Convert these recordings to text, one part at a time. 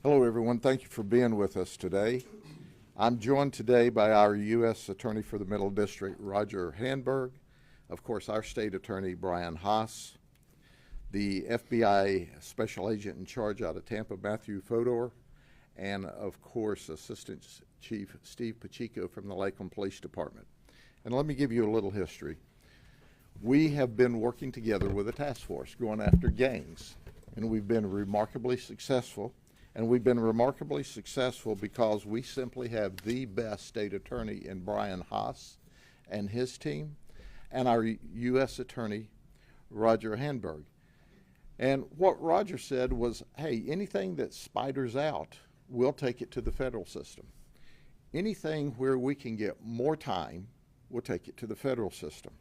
Hello, everyone. Thank you for being with us today. I'm joined today by our U.S. Attorney for the Middle District, Roger Handberg, of course, our State Attorney, Brian Haas, the FBI Special Agent in charge out of Tampa, Matthew Fodor, and, of course, Assistant Chief Steve Pacheco from the Lakeland Police Department. And let me give you a little history. We have been working together with a task force going after gangs, and we've been remarkably successful. And we've been remarkably successful because we simply have the best state attorney in Brian Haas and his team, and our U.S. Attorney, Roger Handberg. And what Roger said was, hey, anything that spiders out, we'll take it to the federal system. Anything where we can get more time, we'll take it to the federal system.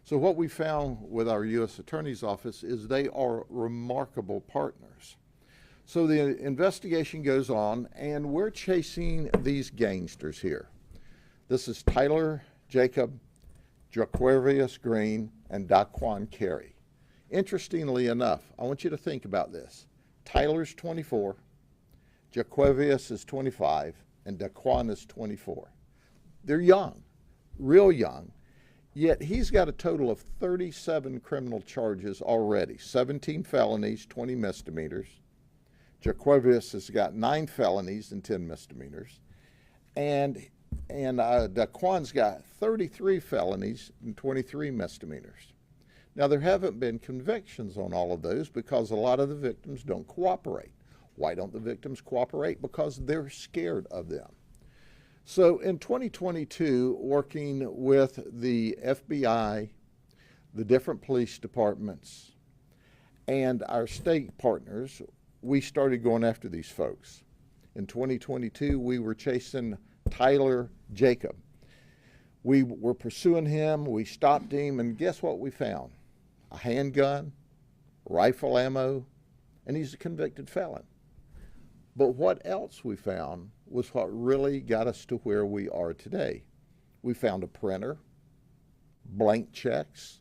So what we found with our U.S. Attorney's Office is they are remarkable partners. So the investigation goes on, and we're chasing these gangsters here. This is Tyler Jacob, Jaquarius Green, and Daquan Carey. Interestingly enough, I want you to think about this. Tyler's 24, Jaquarius is 25, and Daquan is 24. They're young, real young, yet he's got a total of 37 criminal charges already, 17 felonies, 20 misdemeanors. Jaquarius has got 9 felonies and 10 misdemeanors, and Daquan's got 33 felonies and 23 misdemeanors. Now, there haven't been convictions on all of those because a lot of the victims don't cooperate. Why don't the victims cooperate? Because they're scared of them. So in 2022, working with the FBI, the different police departments, and our state partners, we started going after these folks. In 2022, we were chasing Tyler Jacob. We were pursuing him, we stopped him, and guess what we found? A handgun, rifle ammo, and he's a convicted felon. But what else we found was what really got us to where we are today. We found a printer, blank checks.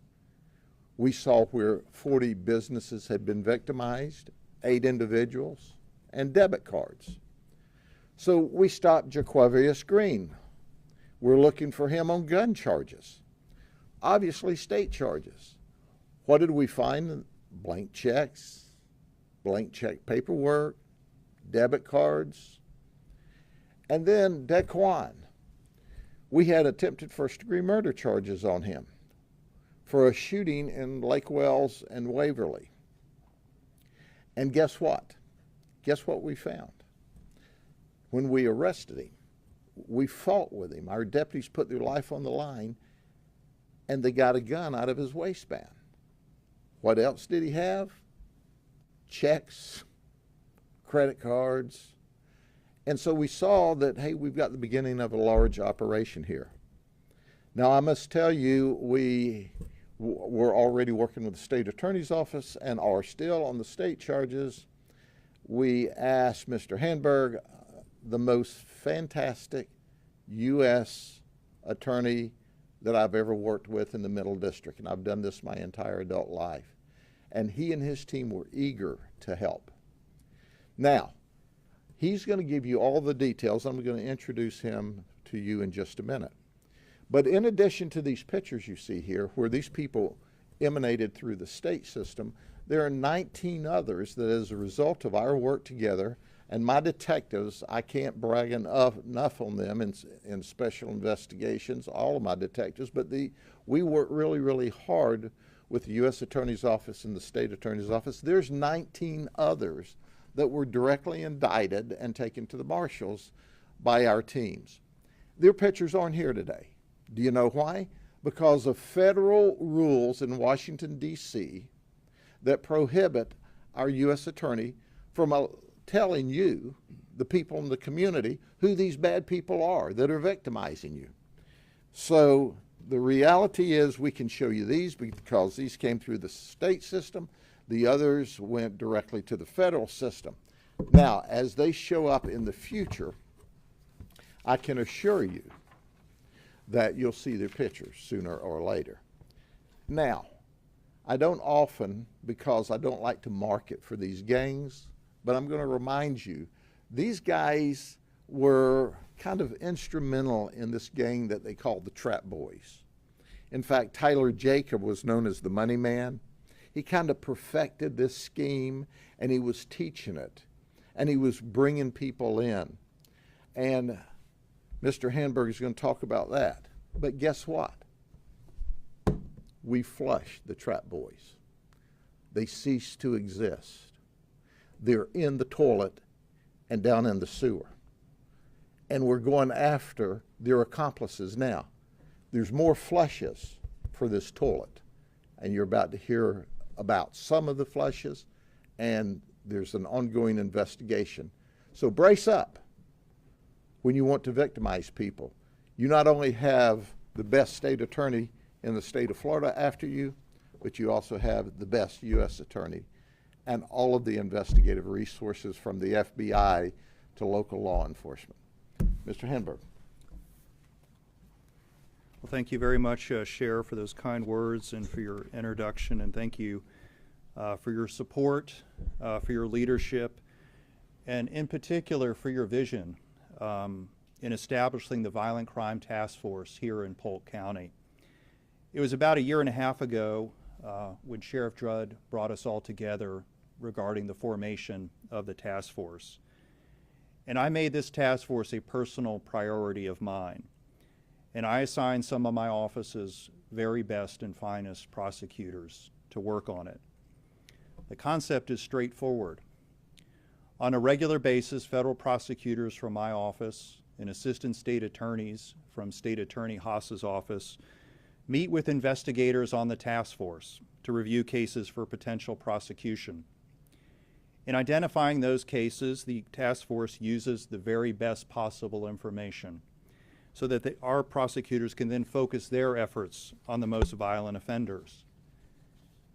We saw where 40 businesses had been victimized, 8 individuals, and debit cards. So we stopped Jaquarius Green. We're looking for him on gun charges, obviously state charges. What did we find? Blank checks, blank check paperwork, debit cards. And then Daquan. We had attempted first-degree murder charges on him for a shooting in Lake Wells and Waverly. And guess what? Guess what we found? When we arrested him, we fought with him. Our deputies put their life on the line, and they got a gun out of his waistband. What else did he have? Checks, credit cards. And so we saw that, hey, we've got the beginning of a large operation here. Now, I must tell you, we're already working with the state attorney's office and are still on the state charges. We asked Mr. Handberg, the most fantastic U.S. attorney that I've ever worked with in the Middle District, and I've done this my entire adult life. And he and his team were eager to help. Now, he's going to give you all the details. I'm going to introduce him to you in just a minute. But in addition to these pictures you see here, where these people emanated through the state system, there are 19 others that as a result of our work together, and my detectives, I can't brag enough on them in special investigations, all of my detectives, but we work really, really hard with the U.S. Attorney's Office and the State Attorney's Office. There's 19 others that were directly indicted and taken to the marshals by our teams. Their pictures aren't here today. Do you know why? Because of federal rules in Washington, D.C. that prohibit our U.S. Attorney from telling you, the people in the community, who these bad people are that are victimizing you. So the reality is we can show you these because these came through the state system. The others went directly to the federal system. Now, as they show up in the future, I can assure you that you'll see their pictures sooner or later. Now, I don't often, because I don't like to market for these gangs, but I'm going to remind you These guys were kind of instrumental in this gang that they called the Trap Boys. In fact, Tyler Jacob was known as the Money Man. He kind of perfected this scheme, and he was teaching it, and he was bringing people in. And Mr. Handberg is going to talk about that. But guess what? We flushed the Trap Boys. They ceased to exist. They're in the toilet and down in the sewer. And we're going after their accomplices now. There's more flushes for this toilet, and you're about to hear about some of the flushes, and there's an ongoing investigation. So brace up when you want to victimize people. You not only have the best state attorney in the state of Florida after you, but you also have the best U.S. attorney and all of the investigative resources from the FBI to local law enforcement. Mr. Handberg. Well, thank you very much, Sheriff, for those kind words and for your introduction, and thank you for your support, for your leadership, and in particular for your vision in establishing the Violent Crime Task Force here in Polk County. It was about 1.5 years ago when Sheriff Judd brought us all together regarding the formation of the task force. And I made this task force a personal priority of mine. And I assigned some of my office's very best and finest prosecutors to work on it. The concept is straightforward. On a regular basis, federal prosecutors from my office and assistant state attorneys from State Attorney Haas's office meet with investigators on the task force to review cases for potential prosecution. In identifying those cases, the task force uses the very best possible information so that our prosecutors can then focus their efforts on the most violent offenders.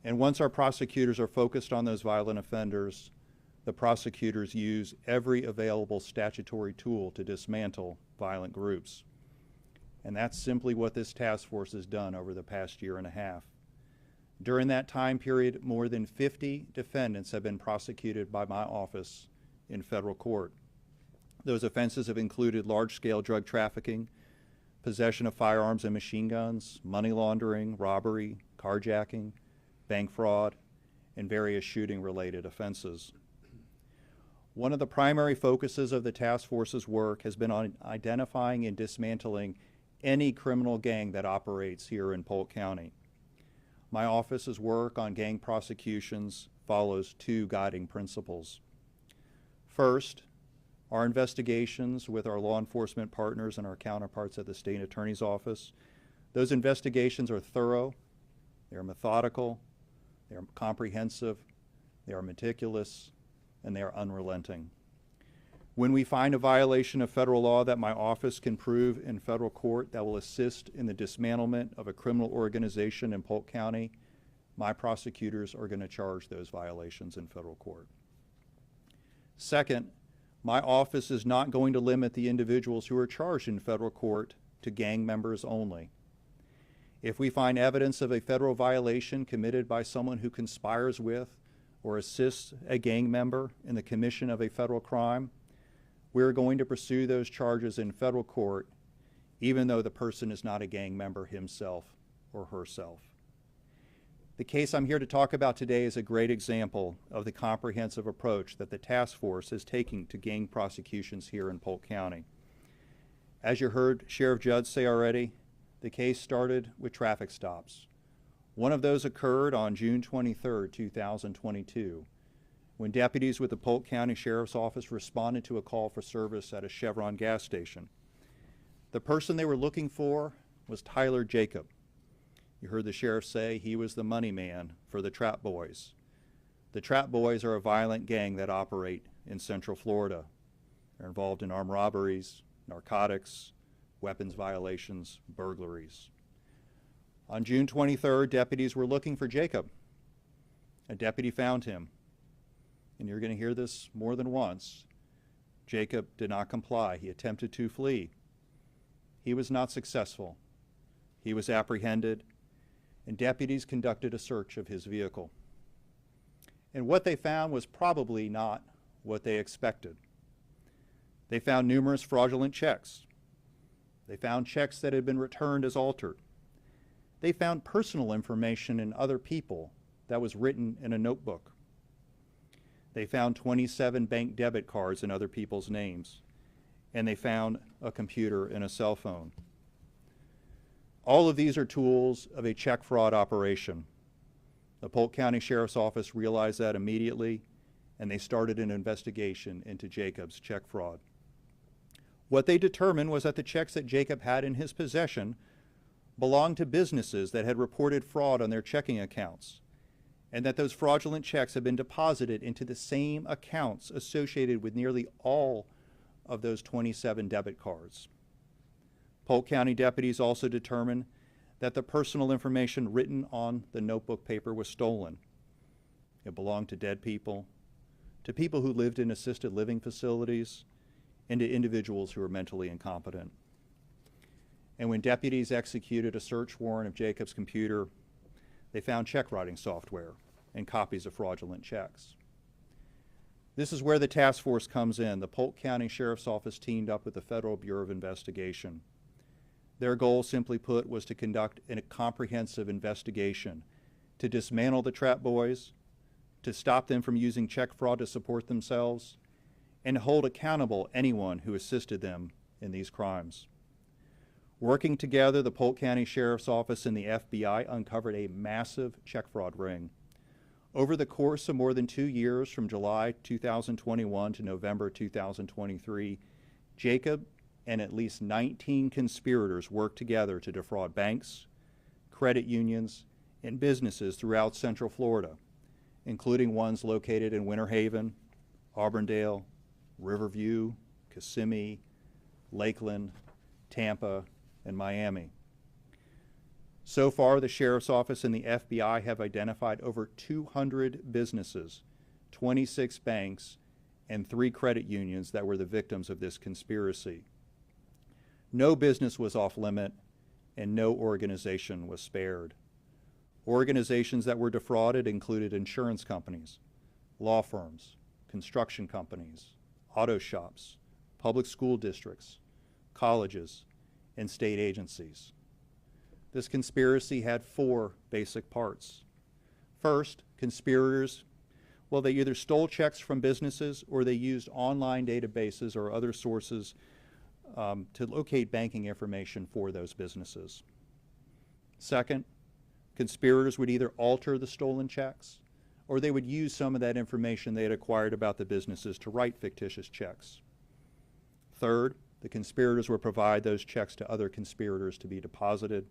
And once our prosecutors are focused on those violent offenders, the prosecutors use every available statutory tool to dismantle violent groups. And that's simply what this task force has done over the past 1.5 years. During that time period, more than 50 defendants have been prosecuted by my office in federal court. Those offenses have included large-scale drug trafficking, possession of firearms and machine guns, money laundering, robbery, carjacking, bank fraud, and various shooting-related offenses. One of the primary focuses of the task force's work has been on identifying and dismantling any criminal gang that operates here in Polk County. My office's work on gang prosecutions follows 2 guiding principles. First, our investigations with our law enforcement partners and our counterparts at the state attorney's office, those investigations are thorough, they are methodical, they are comprehensive, they are meticulous, and they are unrelenting. When we find a violation of federal law that my office can prove in federal court that will assist in the dismantlement of a criminal organization in Polk County, my prosecutors are going to charge those violations in federal court. Second, my office is not going to limit the individuals who are charged in federal court to gang members only. If we find evidence of a federal violation committed by someone who conspires with or assists a gang member in the commission of a federal crime, we're going to pursue those charges in federal court, even though the person is not a gang member himself or herself. The case I'm here to talk about today is a great example of the comprehensive approach that the task force is taking to gang prosecutions here in Polk County. As you heard Sheriff Judd say already, the case started with traffic stops. One of those occurred on June 23, 2022, when deputies with the Polk County Sheriff's Office responded to a call for service at a Chevron gas station. The person they were looking for was Tyler Jacob. You heard the sheriff say he was the money man for the Trap Boys. The Trap Boys are a violent gang that operate in Central Florida. They're involved in armed robberies, narcotics, weapons violations, burglaries. On June 23rd, deputies were looking for Jacob. A deputy found him. And you're going to hear this more than once. Jacob did not comply. He attempted to flee. He was not successful. He was apprehended, and deputies conducted a search of his vehicle. And what they found was probably not what they expected. They found numerous fraudulent checks. They found checks that had been returned as altered. They found personal information in other people that was written in a notebook. They found 27 bank debit cards in other people's names, and they found a computer and a cell phone. All of these are tools of a check fraud operation. The Polk County Sheriff's Office realized that immediately, and they started an investigation into Jacob's check fraud. What they determined was that the checks that Jacob had in his possession belonged to businesses that had reported fraud on their checking accounts, and that those fraudulent checks had been deposited into the same accounts associated with nearly all of those 27 debit cards. Polk County deputies also determined that the personal information written on the notebook paper was stolen. It belonged to dead people, to people who lived in assisted living facilities, and to individuals who were mentally incompetent. And when deputies executed a search warrant of Jacob's computer, they found check writing software and copies of fraudulent checks. This is where the task force comes in. The Polk County Sheriff's Office teamed up with the Federal Bureau of Investigation. Their goal, simply put, was to conduct a comprehensive investigation to dismantle the trap boys, to stop them from using check fraud to support themselves, and to hold accountable anyone who assisted them in these crimes. Working together, the Polk County Sheriff's Office and the FBI uncovered a massive check fraud ring. Over the course of more than 2 years, from July 2021 to November 2023, Jacob and at least 19 conspirators worked together to defraud banks, credit unions, and businesses throughout Central Florida, including ones located in Winter Haven, Auburndale, Riverview, Kissimmee, Lakeland, Tampa, and Miami. So far, the Sheriff's Office and the FBI have identified over 200 businesses, 26 banks, and 3 credit unions that were the victims of this conspiracy. No business was off limit, and no organization was spared. Organizations that were defrauded included insurance companies, law firms, construction companies, auto shops, public school districts, colleges, and state agencies. This conspiracy had 4 basic parts. First, conspirators, they either stole checks from businesses or they used online databases or other sources to locate banking information for those businesses. Second, conspirators would either alter the stolen checks or they would use some of that information they had acquired about the businesses to write fictitious checks. Third, the conspirators would provide those checks to other conspirators to be deposited.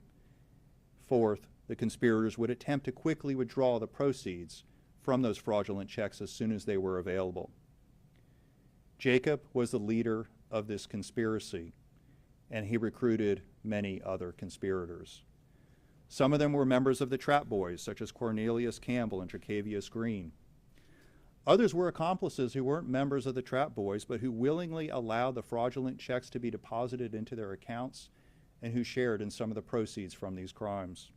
Fourth, the conspirators would attempt to quickly withdraw the proceeds from those fraudulent checks as soon as they were available. Jacob was the leader of this conspiracy, and he recruited many other conspirators. Some of them were members of the Trap Boys, such as Cornelius Campbell and Tre'Cavious Green. Others were accomplices who weren't members of the Trap Boys, but who willingly allowed the fraudulent checks to be deposited into their accounts and who shared in some of the proceeds from these crimes.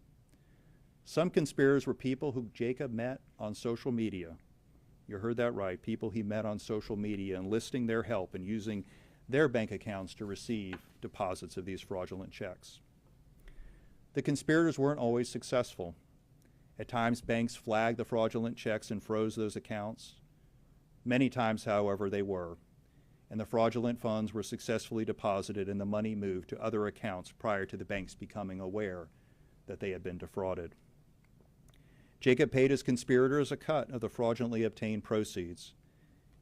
Some conspirators were people who Jacob met on social media. You heard that right, people he met on social media, enlisting their help and using their bank accounts to receive deposits of these fraudulent checks. The conspirators weren't always successful. At times, banks flagged the fraudulent checks and froze those accounts. Many times, however, they were, and the fraudulent funds were successfully deposited and the money moved to other accounts prior to the banks becoming aware that they had been defrauded. Jacob paid his conspirators a cut of the fraudulently obtained proceeds,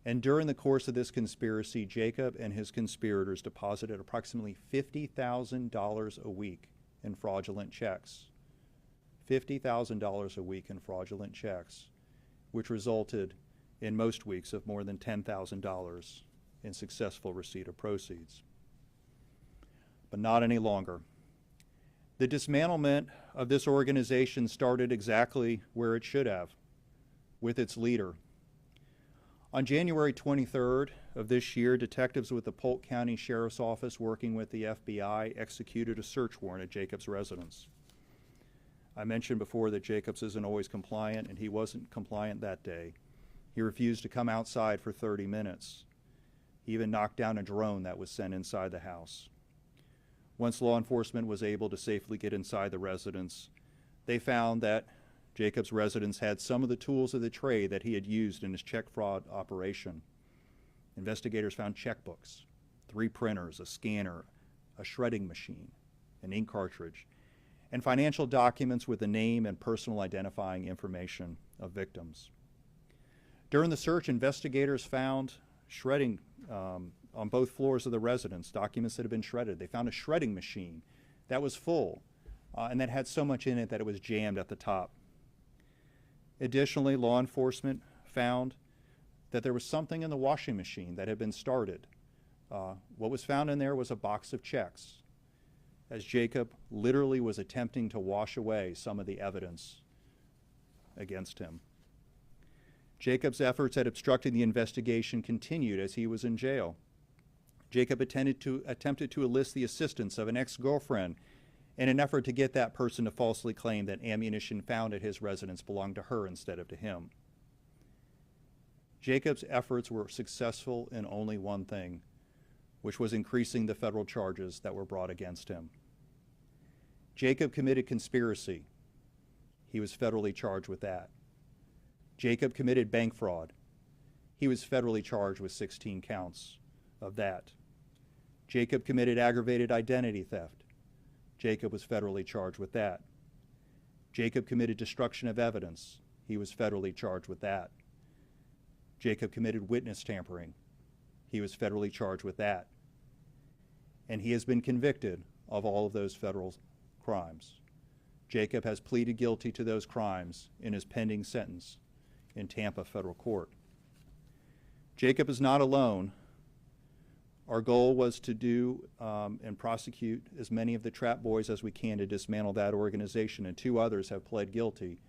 and during the course of this conspiracy, Jacob and his conspirators deposited approximately $50,000 a week in fraudulent checks. $50,000 a week in fraudulent checks, which resulted in most weeks of more than $10,000 in successful receipt of proceeds. But not any longer. The dismantlement of this organization started exactly where it should have, with its leader. On January 23rd of this year, detectives with the Polk County Sheriff's Office working with the FBI executed a search warrant at Jacob's residence. I mentioned before that Jacobs isn't always compliant, and he wasn't compliant that day. He refused to come outside for 30 minutes. He even knocked down a drone that was sent inside the house. Once law enforcement was able to safely get inside the residence, they found that Jacob's residence had some of the tools of the trade that he had used in his check fraud operation. Investigators found checkbooks, 3 printers, a scanner, a shredding machine, an ink cartridge, and financial documents with the name and personal identifying information of victims. During the search, investigators found shredding on both floors of the residence, documents that had been shredded. They found a shredding machine that was full and that had so much in it that it was jammed at the top. Additionally, law enforcement found that there was something in the washing machine that had been started. What was found in there was a box of checks, as Jacob literally was attempting to wash away some of the evidence against him. Jacob's efforts at obstructing the investigation continued as he was in jail. Jacob attempted to enlist the assistance of an ex-girlfriend in an effort to get that person to falsely claim that ammunition found at his residence belonged to her instead of to him. Jacob's efforts were successful in only one thing, which was increasing the federal charges that were brought against him. Jacob committed conspiracy. He was federally charged with that. Jacob committed bank fraud. He was federally charged with 16 counts of that. Jacob committed aggravated identity theft. Jacob was federally charged with that. Jacob committed destruction of evidence. He was federally charged with that. Jacob committed witness tampering. He was federally charged with that. And he has been convicted of all of those federal crimes. Jacob has pleaded guilty to those crimes in his pending sentence in Tampa federal court. Jacob is not alone. Our goal was to do and prosecute as many of the trap boys as we can to dismantle that organization, and 2 others have pled guilty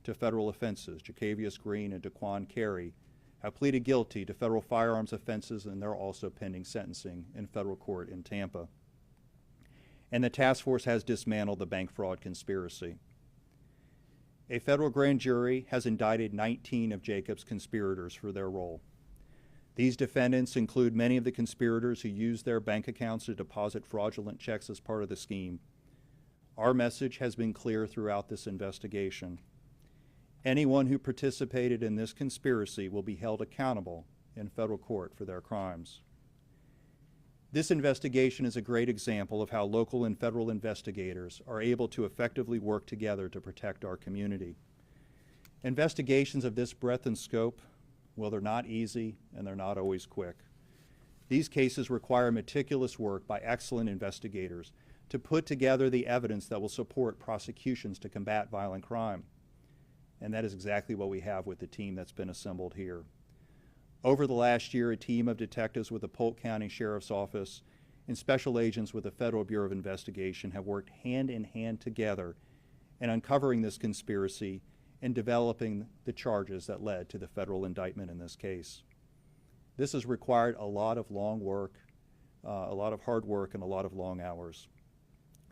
to federal offenses. Jacavius Green and Daquan Carey have pleaded guilty to federal firearms offenses, and they're also pending sentencing in federal court in Tampa. And the task force has dismantled the bank fraud conspiracy. A federal grand jury has indicted 19 of Jacob's conspirators for their role. These defendants include many of the conspirators who used their bank accounts to deposit fraudulent checks as part of the scheme. Our message has been clear throughout this investigation. Anyone who participated in this conspiracy will be held accountable in federal court for their crimes. This investigation is a great example of how local and federal investigators are able to effectively work together to protect our community. Investigations of this breadth and scope, well, they're not easy and they're not always quick. These cases require meticulous work by excellent investigators to put together the evidence that will support prosecutions to combat violent crime. And that is exactly what we have with the team that's been assembled here. Over the last year, a team of detectives with the Polk County Sheriff's Office and special agents with the Federal Bureau of Investigation have worked hand in hand together in uncovering this conspiracy and developing the charges that led to the federal indictment in this case. This has required a lot of long work, a lot of hard work, and a lot of long hours.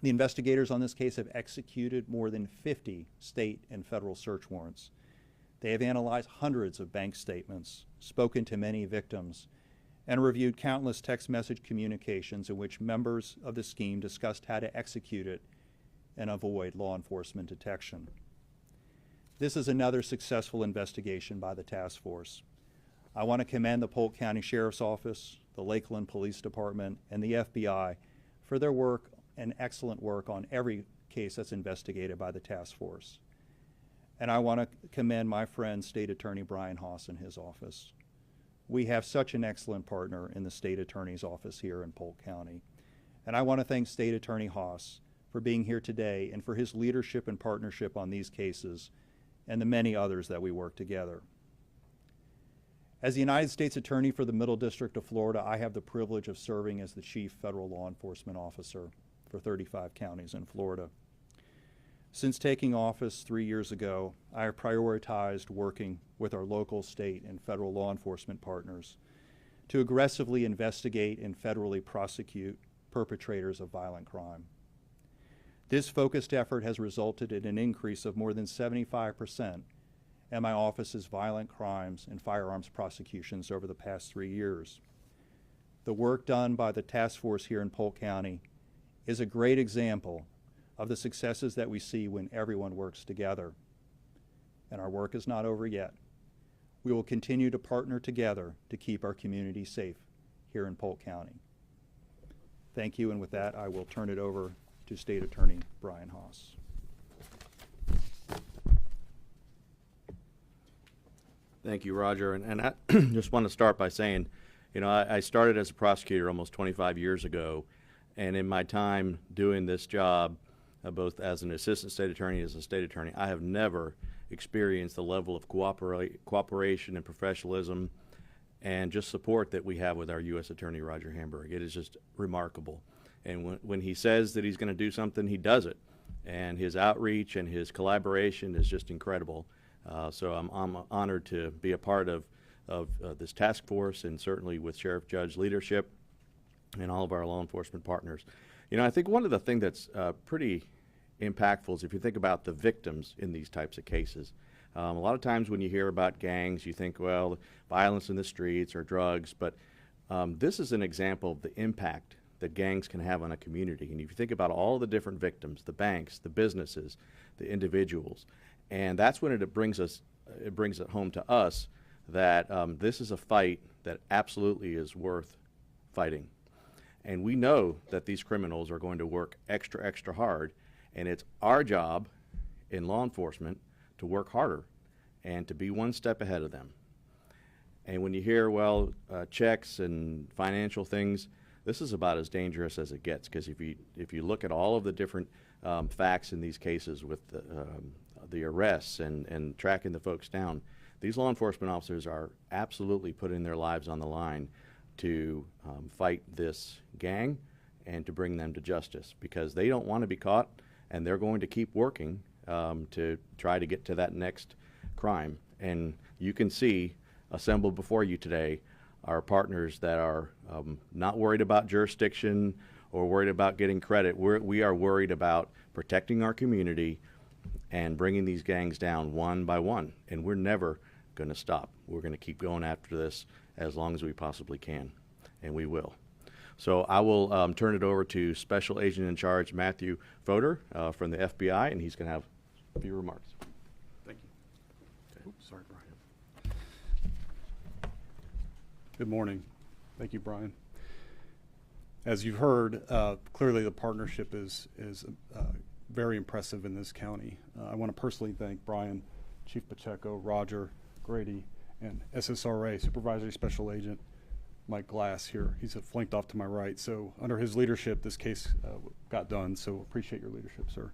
The investigators on this case have executed more than 50 state and federal search warrants. They have analyzed hundreds of bank statements, spoken to many victims, and reviewed countless text message communications in which members of the scheme discussed how to execute it and avoid law enforcement detection. This is another successful investigation by the task force. I want to commend the Polk County Sheriff's Office, the Lakeland Police Department, and the FBI for their work and excellent work on every case that's investigated by the task force. And I want to commend my friend, State Attorney Brian Haas and his office. We have such an excellent partner in the State Attorney's office here in Polk County. And I want to thank State Attorney Haas for being here today and for his leadership and partnership on these cases and the many others that we work together. As the United States Attorney for the Middle District of Florida, I have the privilege of serving as the Chief Federal Law Enforcement Officer for 35 counties in Florida. Since taking office 3 years ago, I have prioritized working with our local, state, and federal law enforcement partners to aggressively investigate and federally prosecute perpetrators of violent crime. This focused effort has resulted in an increase of more than 75% in my office's violent crimes and firearms prosecutions over the past 3 years. the work done by the task force here in Polk County is a great example of the successes that we see when everyone works together. And our work is not over yet. We will continue to partner together to keep our community safe here in Polk County. Thank you, and with that, I will turn it over to State Attorney Brian Haas. Thank you, Roger. And I just want to start by saying, you know, I started as a prosecutor almost 25 years ago, and in my time doing this job, both as an assistant state attorney and as a state attorney, I have never experienced the level of cooperation and professionalism and just support that we have with our U.S. Attorney Roger Hamburg. It is just remarkable. And when he says that he's going to do something, he does it. And his outreach and his collaboration is just incredible. So I'm honored to be a part of this task force, and certainly with Sheriff Judd's leadership and all of our law enforcement partners. You know, I think one of the things that's pretty impactful is if you think about the victims in these types of cases. A lot of times when you hear about gangs, you think, well, violence in the streets or drugs, but this is an example of the impact that gangs can have on a community. And if you think about all the different victims, the banks, the businesses, the individuals, and that's when it brings it home to us that this is a fight that absolutely is worth fighting. And we know that these criminals are going to work extra hard, and it's our job in law enforcement to work harder and to be one step ahead of them. And when you hear, well, checks and financial things, this is about as dangerous as it gets, because if you look at all of the different facts in these cases with the arrests and tracking the folks down, these law enforcement officers are absolutely putting their lives on the line to fight this gang and to bring them to justice, because they don't want to be caught, and they're going to keep working to try to get to that next crime. And you can see assembled before you today are partners that are not worried about jurisdiction or worried about getting credit. We are worried about protecting our community and bringing these gangs down one by one. And we're never going to stop. We're going to keep going after this as long as we possibly can, and we will. So I will turn it over to Special Agent in Charge Matthew Fodor from the FBI, and he's going to have a few remarks. Thank you. Okay. Oops, sorry, Brian. Good morning. Thank you, Brian. As you've heard, clearly the partnership is very impressive in this county. I want to personally thank Brian, Chief Pacheco, Roger, Grady, and SSRA Supervisory Special Agent Mike Glass here. He's flanked off to my right. So under his leadership, this case got done. So appreciate your leadership, sir.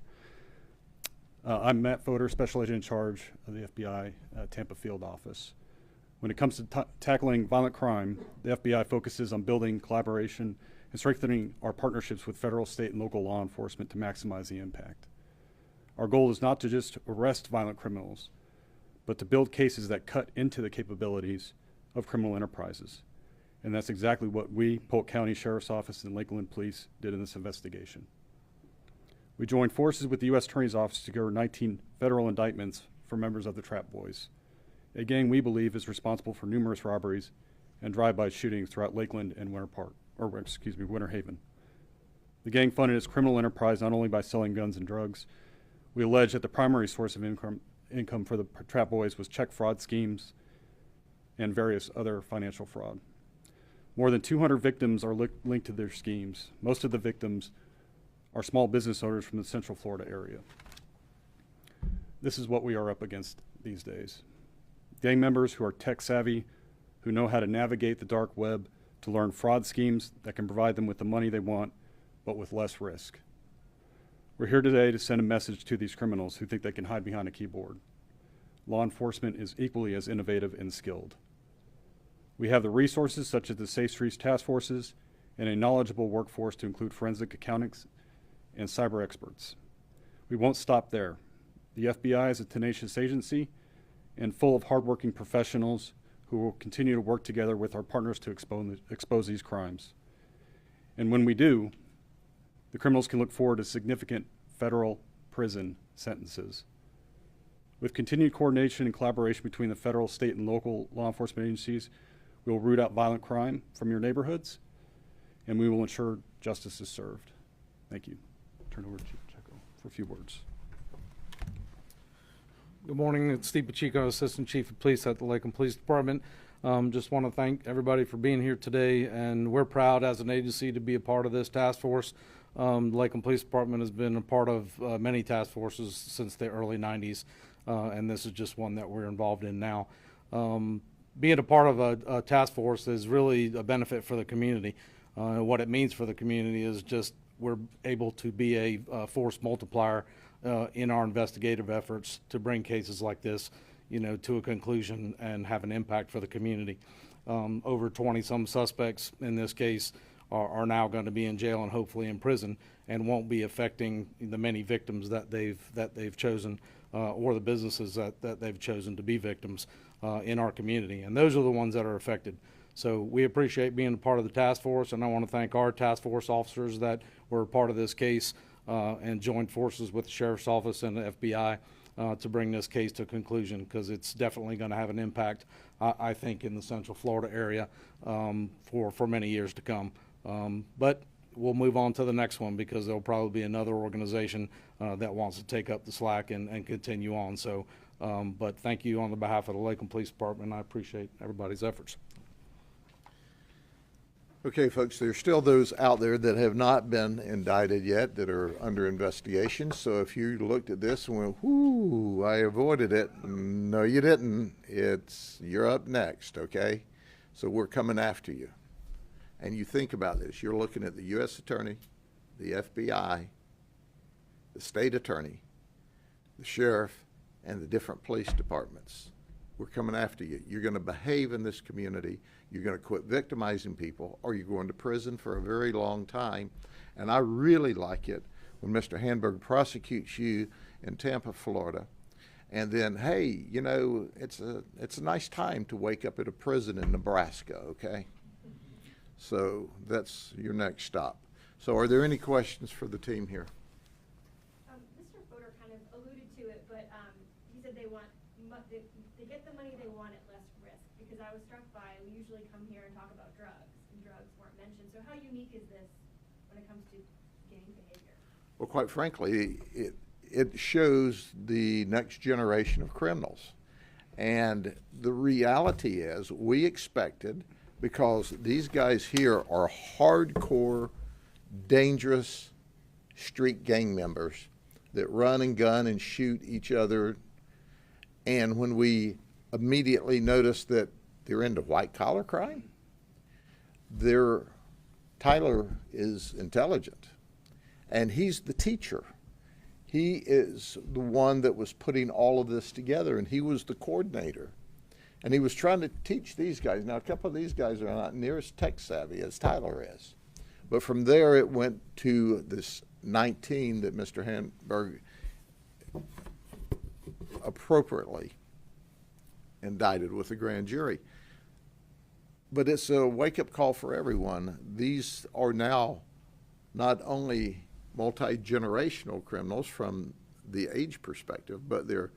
I'm Matt Fodor, Special Agent in Charge of the FBI Tampa Field Office. When it comes to tackling violent crime, the FBI focuses on building collaboration and strengthening our partnerships with federal, state, and local law enforcement to maximize the impact. Our goal is not to just arrest violent criminals, but to build cases that cut into the capabilities of criminal enterprises. And that's exactly what we, Polk County Sheriff's Office and Lakeland Police, did in this investigation. We joined forces with the U.S. Attorney's Office to secure 19 federal indictments for members of the Trap Boys, a gang we believe is responsible for numerous robberies and drive-by shootings throughout Lakeland and Winter Haven. The gang funded its criminal enterprise not only by selling guns and drugs. We allege that the primary source of income for the Trap Boys was check fraud schemes and various other financial fraud. More than 200 victims are linked to their schemes. Most of the victims are small business owners from the Central Florida area. This is what we are up against these days. Gang members who are tech savvy, who know how to navigate the dark web to learn fraud schemes that can provide them with the money they want, but with less risk. We're here today to send a message to these criminals who think they can hide behind a keyboard. Law enforcement is equally as innovative and skilled. We have the resources such as the Safe Streets Task Forces and a knowledgeable workforce to include forensic accountants and cyber experts. We won't stop there. The FBI is a tenacious agency and full of hardworking professionals who will continue to work together with our partners to expose these crimes. And when we do, the criminals can look forward to significant federal prison sentences. With continued coordination and collaboration between the federal, state, and local law enforcement agencies, we will root out violent crime from your neighborhoods and we will ensure justice is served. Thank you. Turn it over to Chief Pacheco for a few words. Good morning. It's Steve Pacheco, Assistant Chief of Police at the Lakeland Police Department. Just want to thank everybody for being here today, and we're proud as an agency to be a part of this task force. The Lakeland Police Department has been a part of many task forces since the early 90s, and this is just one that we're involved in now. Being a part of a task force is really a benefit for the community. What it means for the community is just we're able to be a force multiplier in our investigative efforts to bring cases like this, to a conclusion and have an impact for the community. Over 20-some suspects in this case are now going to be in jail and hopefully in prison, and won't be affecting the many victims that they've chosen, or the businesses that they've chosen to be victims in our community. And those are the ones that are affected. So we appreciate being a part of the task force, and I want to thank our task force officers that were a part of this case and joined forces with the Sheriff's Office and the FBI to bring this case to a conclusion, because it's definitely going to have an impact, I think, in the Central Florida area for many years to come. But we'll move on to the next one, because there'll probably be another organization that wants to take up the slack and continue on. So, but thank you on the behalf of the Lakeland Police Department. I appreciate everybody's efforts. Okay, folks, there's still those out there that have not been indicted yet that are under investigation. So if you looked at this and went, whoo, I avoided it. No, you didn't. You're up next, okay? So we're coming after you. And you think about this. You're looking at the U.S. Attorney, the FBI, the State Attorney, the Sheriff, and the different police departments. We're coming after you. You're going to behave in this community. You're going to quit victimizing people, or you're going to prison for a very long time. And I really like it when Mr. Handberg prosecutes you in Tampa, Florida, and then, hey, it's a nice time to wake up at a prison in Nebraska, okay? So that's your next stop. So are there any questions for the team here? Mr. Fodor kind of alluded to it, but he said they get the money they want at less risk, because I was struck by, we usually come here and talk about drugs, and drugs weren't mentioned. So how unique is this when it comes to gang behavior? Well, quite frankly, it shows the next generation of criminals. And the reality is, we expected, because these guys here are hardcore, dangerous street gang members that run and gun and shoot each other. And when we immediately noticed that they're into white-collar crime, Tyler is intelligent, and he's the teacher. He is the one that was putting all of this together, and he was the coordinator. And he was trying to teach these guys. Now, a couple of these guys are not near as tech-savvy as Tyler is. But from there, it went to this 19 that Mr. Handberg appropriately indicted with the grand jury. But it's a wake-up call for everyone. These are now not only multi-generational criminals from the age perspective, but they're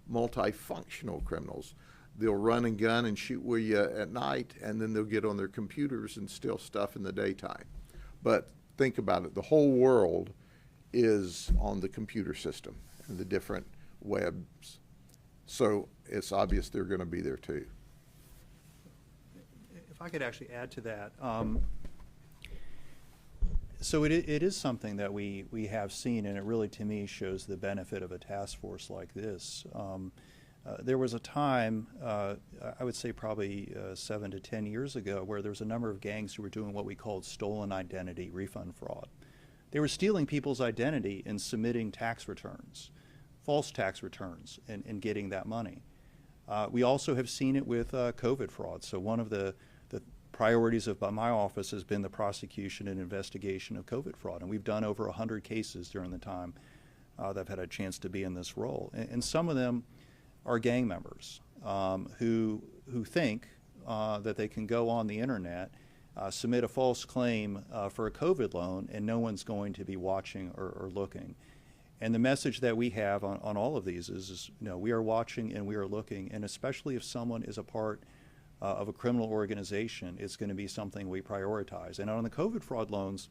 multifunctional criminals. They'll run and gun and shoot with you at night, and then they'll get on their computers and steal stuff in the daytime. But think about it. The whole world is on the computer system and the different webs. So it's obvious they're going to be there too. If I could actually add to that. So it is something that we have seen, and it really, to me, shows the benefit of a task force like this. There was a time, I would say probably 7 to 10 years ago, where there was a number of gangs who were doing what we called stolen identity refund fraud. They were stealing people's identity and submitting tax returns, false tax returns, and getting that money. We also have seen it with COVID fraud. So one of the priorities of my office has been the prosecution and investigation of COVID fraud, and we've done over 100 cases during the time that I've had a chance to be in this role. And some of them are gang members who think that they can go on the internet, submit a false claim for a COVID loan, and no one's going to be watching or looking. And the message that we have on all of these is we are watching and we are looking, and especially if someone is a part of a criminal organization, it's going to be something we prioritize. And on the COVID fraud loans,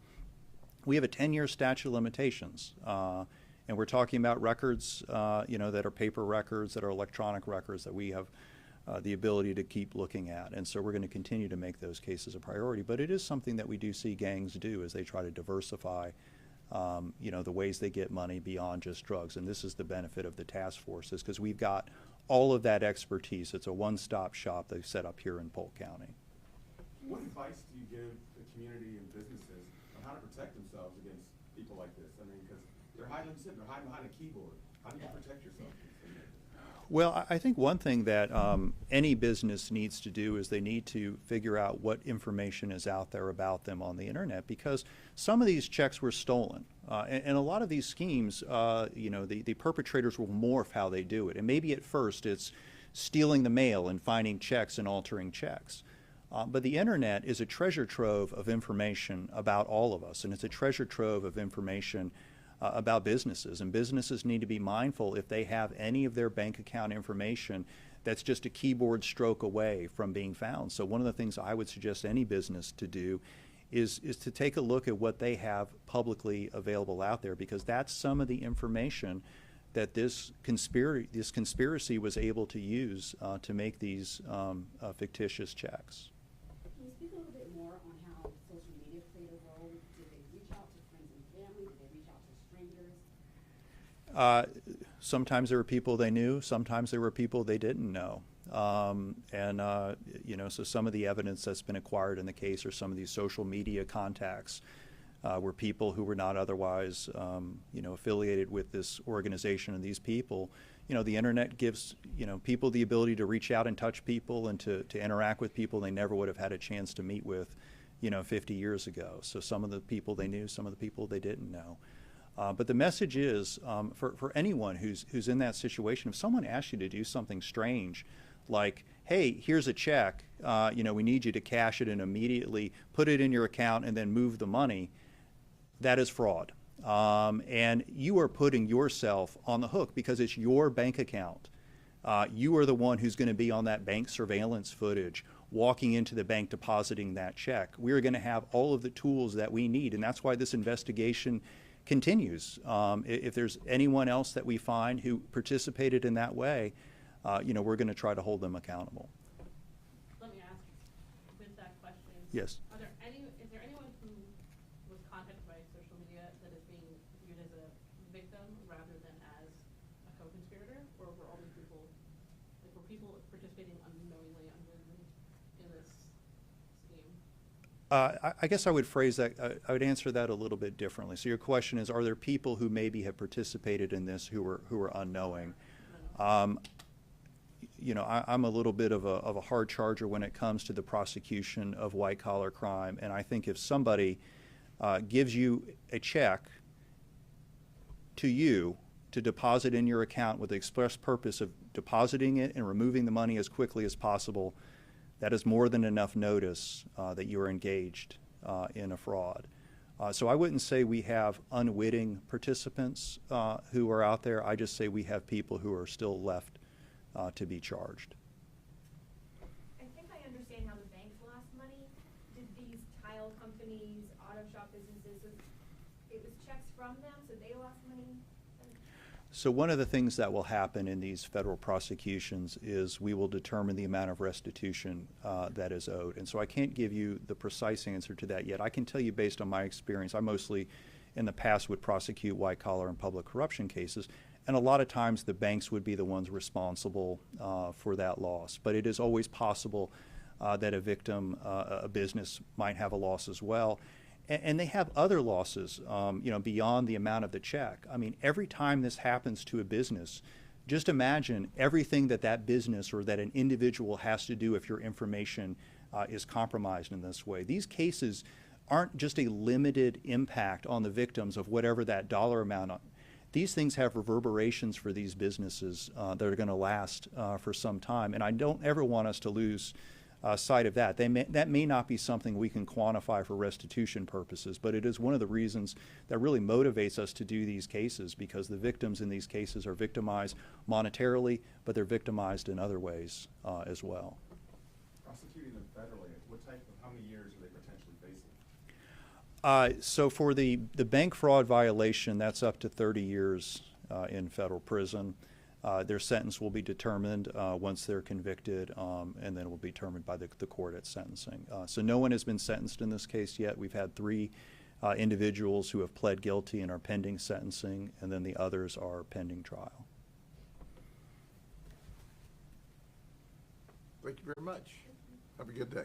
we have a 10-year statute of limitations. And we're talking about records, that are paper records, that are electronic records that we have the ability to keep looking at. And so we're going to continue to make those cases a priority. But it is something that we do see gangs do as they try to diversify, the ways they get money beyond just drugs. And this is the benefit of the task forces, because we've got all of that expertise. It's a one-stop shop they've set up here in Polk County. What advice do you give the community and businesses on how to protect themselves against people like this? I mean, because they're hiding, like you said, they're hiding behind a keyboard. How do you protect yourself? Well, I think one thing that any business needs to do is they need to figure out what information is out there about them on the internet, because some of these checks were stolen. And a lot of these schemes, the perpetrators will morph how they do it. And maybe at first it's stealing the mail and finding checks and altering checks. But the internet is a treasure trove of information about all of us, and it's a treasure trove of information about businesses. And businesses need to be mindful if they have any of their bank account information that's just a keyboard stroke away from being found. So one of the things I would suggest any business to do is to take a look at what they have publicly available out there, because that's some of the information that this conspiracy was able to use to make these fictitious checks. Can you speak a little bit more on how social media played a role? Did they reach out to friends and family? Did they reach out to strangers? Sometimes there were people they knew, sometimes there were people they didn't know. So some of the evidence that's been acquired in the case, or some of these social media contacts, were people who were not otherwise, affiliated with this organization. And these people, the internet gives, people the ability to reach out and touch people and to interact with people they never would have had a chance to meet with, 50 years ago. So some of the people they knew, some of the people they didn't know. But the message is, for anyone who's in that situation, if someone asks you to do something strange, like, hey, here's a check, we need you to cash it and immediately put it in your account and then move the money, that is fraud. And you are putting yourself on the hook because it's your bank account. You are the one who's going to be on that bank surveillance footage, walking into the bank, depositing that check. We're going to have all of the tools that we need, and that's why this investigation continues. If there's anyone else that we find who participated in that way, we're going to try to hold them accountable. Let me ask with that question. Yes. Is there anyone who was contacted by social media that is being viewed as a victim rather than as a co-conspirator, or were all these people, were people participating unknowingly, unwillingly in this scheme? I guess I would phrase that, I would answer that a little bit differently. So your question is, are there people who maybe have participated in this who were unknowing? I'm a little bit of a hard charger when it comes to the prosecution of white-collar crime, and I think if somebody gives you a check to you to deposit in your account with the express purpose of depositing it and removing the money as quickly as possible, that is more than enough notice that you are engaged in a fraud. So I wouldn't say we have unwitting participants who are out there. I just say we have people who are still left to be charged. I think I understand how the banks lost money. Did these tile companies, auto shop businesses, it was checks from them, so they lost money? So one of the things that will happen in these federal prosecutions is we will determine the amount of restitution that is owed. And so I can't give you the precise answer to that yet. I can tell you based on my experience, I mostly in the past would prosecute white-collar and public corruption cases, and a lot of times the banks would be the ones responsible for that loss. But it is always possible that a victim, a business, might have a loss as well. And they have other losses, beyond the amount of the check. I mean, every time this happens to a business, just imagine everything that business or that an individual has to do if your information is compromised in this way. These cases aren't just a limited impact on the victims of whatever that dollar amount. These things have reverberations for these businesses that are going to last for some time. And I don't ever want us to lose sight of that. That may not be something we can quantify for restitution purposes, but it is one of the reasons that really motivates us to do these cases, because the victims in these cases are victimized monetarily, but they're victimized in other ways as well. how many years are they potentially facing? So for the bank fraud violation, that's up to 30 years in federal prison. Their sentence will be determined once they're convicted, and then it will be determined by the court at sentencing. So no one has been sentenced in this case yet. We've had 3 individuals who have pled guilty and are pending sentencing, and then the others are pending trial. Thank you very much. Have a good day.